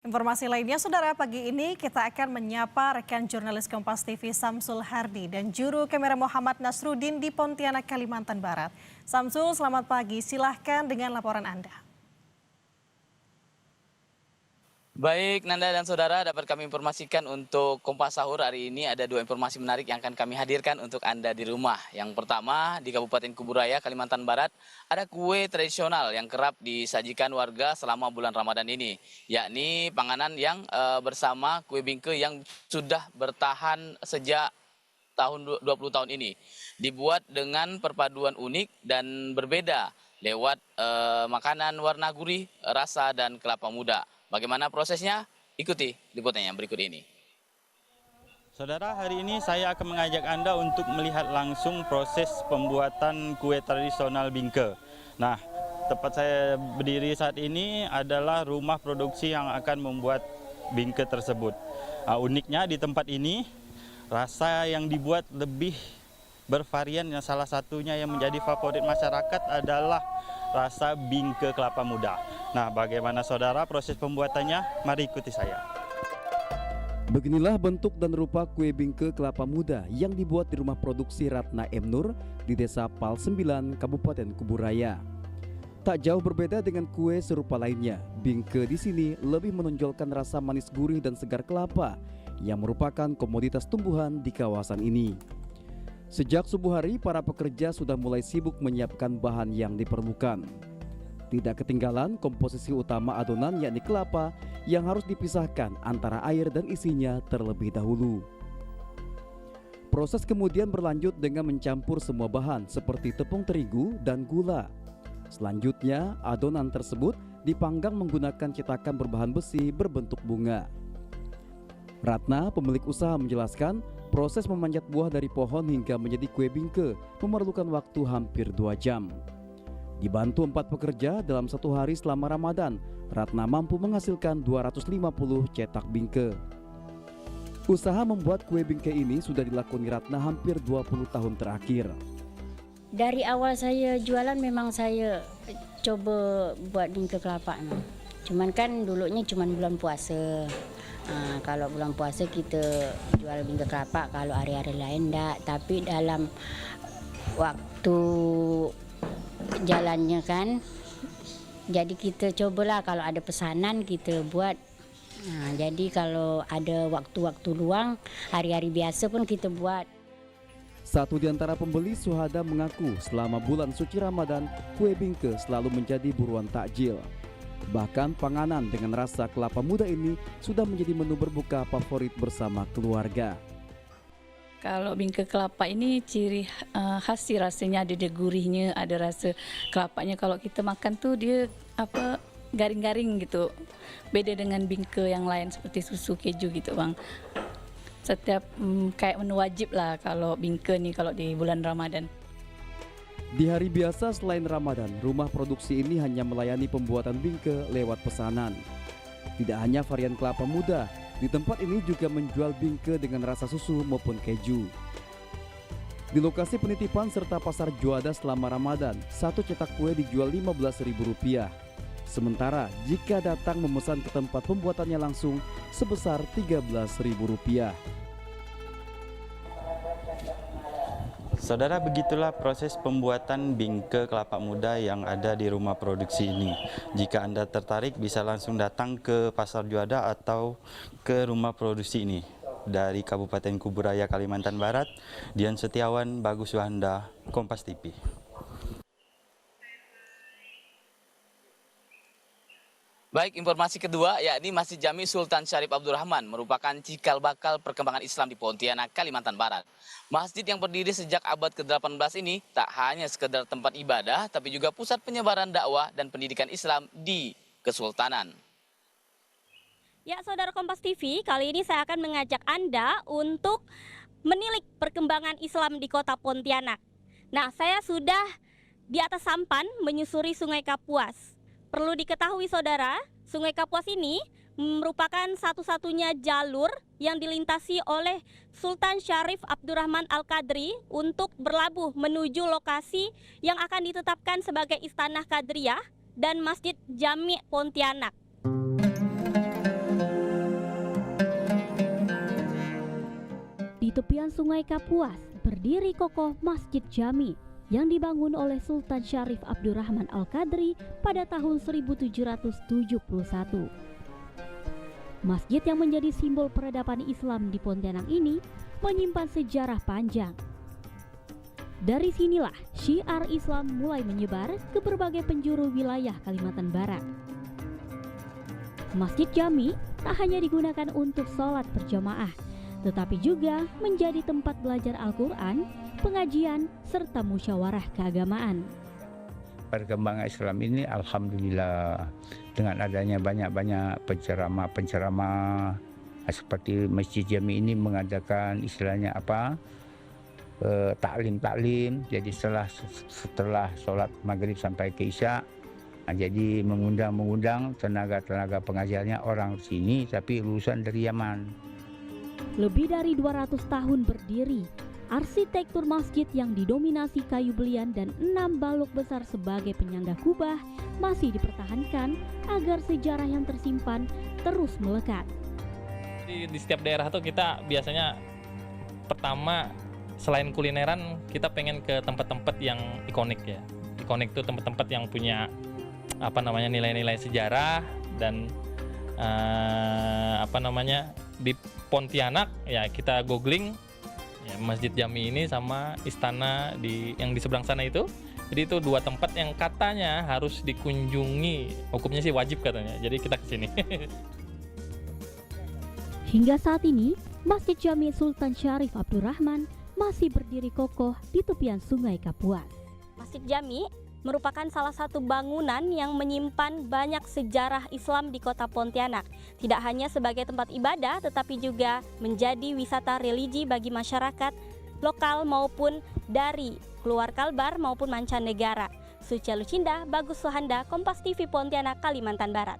Informasi lainnya, saudara, pagi ini kita akan menyapa rekan jurnalis Kompas TV Samsul Hardi dan juru kamera Muhammad Nasruddin di Pontianak, Kalimantan Barat. Samsul, selamat pagi. Silahkan dengan laporan Anda. Baik, Nanda dan saudara, dapat kami informasikan untuk Kompas Sahur hari ini ada dua informasi menarik yang akan kami hadirkan untuk Anda di rumah. Yang pertama, di Kabupaten Kuburaya, Kalimantan Barat, ada kue tradisional yang kerap disajikan warga selama bulan Ramadan ini, yakni panganan yang bersama kue bingke yang sudah bertahan sejak tahun 20 tahun ini. Dibuat dengan perpaduan unik dan berbeda lewat makanan warna gurih, rasa, dan kelapa muda. Bagaimana prosesnya? Ikuti liputannya yang berikut ini. Saudara, hari ini saya akan mengajak Anda untuk melihat langsung proses pembuatan kue tradisional bingke. Nah, tempat saya berdiri saat ini adalah rumah produksi yang akan membuat bingke tersebut. Uniknya di tempat ini, rasa yang dibuat lebih bervarian. Yang salah satunya yang menjadi favorit masyarakat adalah rasa bingke kelapa muda. Nah, bagaimana saudara proses pembuatannya? Mari ikuti saya. Beginilah bentuk dan rupa kue bingke kelapa muda yang dibuat di rumah produksi Ratna M. Nur di Desa Pal 9, Kabupaten Kuburaya. Tak jauh berbeda dengan kue serupa lainnya, bingke di sini lebih menonjolkan rasa manis gurih dan segar kelapa yang merupakan komoditas tumbuhan di kawasan ini. Sejak subuh hari, para pekerja sudah mulai sibuk menyiapkan bahan yang diperlukan. Tidak ketinggalan komposisi utama adonan, yakni kelapa yang harus dipisahkan antara air dan isinya terlebih dahulu. Proses kemudian berlanjut dengan mencampur semua bahan seperti tepung terigu dan gula. Selanjutnya, adonan tersebut dipanggang menggunakan cetakan berbahan besi berbentuk bunga. Ratna, pemilik usaha, menjelaskan proses memanjat buah dari pohon hingga menjadi kue bingke memerlukan waktu hampir 2 jam. Dibantu 4 pekerja dalam satu hari selama Ramadan, Ratna mampu menghasilkan 250 cetak bingke. Usaha membuat kue bingke ini sudah dilakoni Ratna hampir 20 tahun terakhir. Dari awal saya jualan memang saya coba buat bingke kelapa. Cuman kan dulunya cuma bulan puasa. Kalau bulan puasa kita jual bingke kelapa, kalau hari-hari lain enggak. Tapi dalam waktu jalannya kan, jadi kita cobalah kalau ada pesanan kita buat. Jadi kalau ada waktu-waktu luang, hari-hari biasa pun kita buat. Satu di antara pembeli, Suhada, mengaku selama bulan suci Ramadan, kue bingke selalu menjadi buruan takjil. Bahkan panganan dengan rasa kelapa muda ini sudah menjadi menu berbuka favorit bersama keluarga. Kalau bingke kelapa ini ciri khas sih, rasanya ada gurihnya, ada rasa kelapanya. Kalau kita makan tuh dia garing-garing gitu. Beda dengan bingke yang lain seperti susu, keju gitu, Bang. Setiap kayak menu wajib lah kalau bingke nih kalau di bulan Ramadan. Di hari biasa selain Ramadan, rumah produksi ini hanya melayani pembuatan bingke lewat pesanan. Tidak hanya varian kelapa muda, di tempat ini juga menjual bingke dengan rasa susu maupun keju. Di lokasi penitipan serta pasar Juanda selama Ramadan, satu cetak kue dijual Rp15.000. Sementara jika datang memesan ke tempat pembuatannya langsung sebesar Rp13.000. Saudara, begitulah proses pembuatan bingke kelapa muda yang ada di rumah produksi ini. Jika Anda tertarik bisa langsung datang ke Pasar Juanda atau ke rumah produksi ini. Dari Kabupaten Kuburaya, Kalimantan Barat, Dian Setiawan, Bagus Wahanda, Kompas TV. Baik, informasi kedua yakni Masjid Jami Sultan Syarif Abdurrahman merupakan cikal bakal perkembangan Islam di Pontianak, Kalimantan Barat. Masjid yang berdiri sejak abad ke-18 ini tak hanya sekedar tempat ibadah, tapi juga pusat penyebaran dakwah dan pendidikan Islam di Kesultanan. Ya, saudara Kompas TV, kali ini saya akan mengajak Anda untuk menilik perkembangan Islam di kota Pontianak. Nah, saya sudah di atas sampan menyusuri Sungai Kapuas. Perlu diketahui saudara, Sungai Kapuas ini merupakan satu-satunya jalur yang dilintasi oleh Sultan Syarif Abdurrahman Al-Qadri untuk berlabuh menuju lokasi yang akan ditetapkan sebagai Istana Qadriyah dan Masjid Jami Pontianak. tepian Sungai Kapuas berdiri kokoh Masjid Jami yang dibangun oleh Sultan Syarif Abdurrahman Al-Qadri pada tahun 1771. Masjid yang menjadi simbol peradaban Islam di Pontianak ini menyimpan sejarah panjang. Dari sinilah syiar Islam mulai menyebar ke berbagai penjuru wilayah Kalimantan Barat. Masjid Jami tak hanya digunakan untuk sholat berjamaah, tetapi juga menjadi tempat belajar Al-Quran, pengajian, serta musyawarah keagamaan. Perkembangan Islam ini alhamdulillah dengan adanya banyak-banyak penceramah seperti Masjid Jami ini mengadakan istilahnya taklim. Jadi setelah sholat maghrib sampai ke isya, jadi mengundang tenaga pengajarnya orang sini tapi lulusan dari Yaman. Lebih dari 200 tahun berdiri, arsitektur masjid yang didominasi kayu belian dan 6 balok besar sebagai penyangga kubah masih dipertahankan agar sejarah yang tersimpan terus melekat. Di setiap daerah tuh kita biasanya pertama selain kulineran kita pengen ke tempat-tempat yang ikonik ya. Ikonik tuh tempat-tempat yang punya nilai-nilai sejarah dan di Pontianak ya kita googling ya, Masjid Jami ini sama istana yang di seberang sana itu. Jadi itu dua tempat yang katanya harus dikunjungi. Hukumnya sih wajib katanya. Jadi kita ke sini. Hingga saat ini, Masjid Jami Sultan Syarif Abdurrahman masih berdiri kokoh di tepian Sungai Kapuas. Masjid Jami merupakan salah satu bangunan yang menyimpan banyak sejarah Islam di kota Pontianak. Tidak hanya sebagai tempat ibadah, tetapi juga menjadi wisata religi bagi masyarakat lokal maupun dari luar Kalbar maupun mancanegara. Sucia Lucinda, Bagus Suhanda, Kompas TV Pontianak, Kalimantan Barat.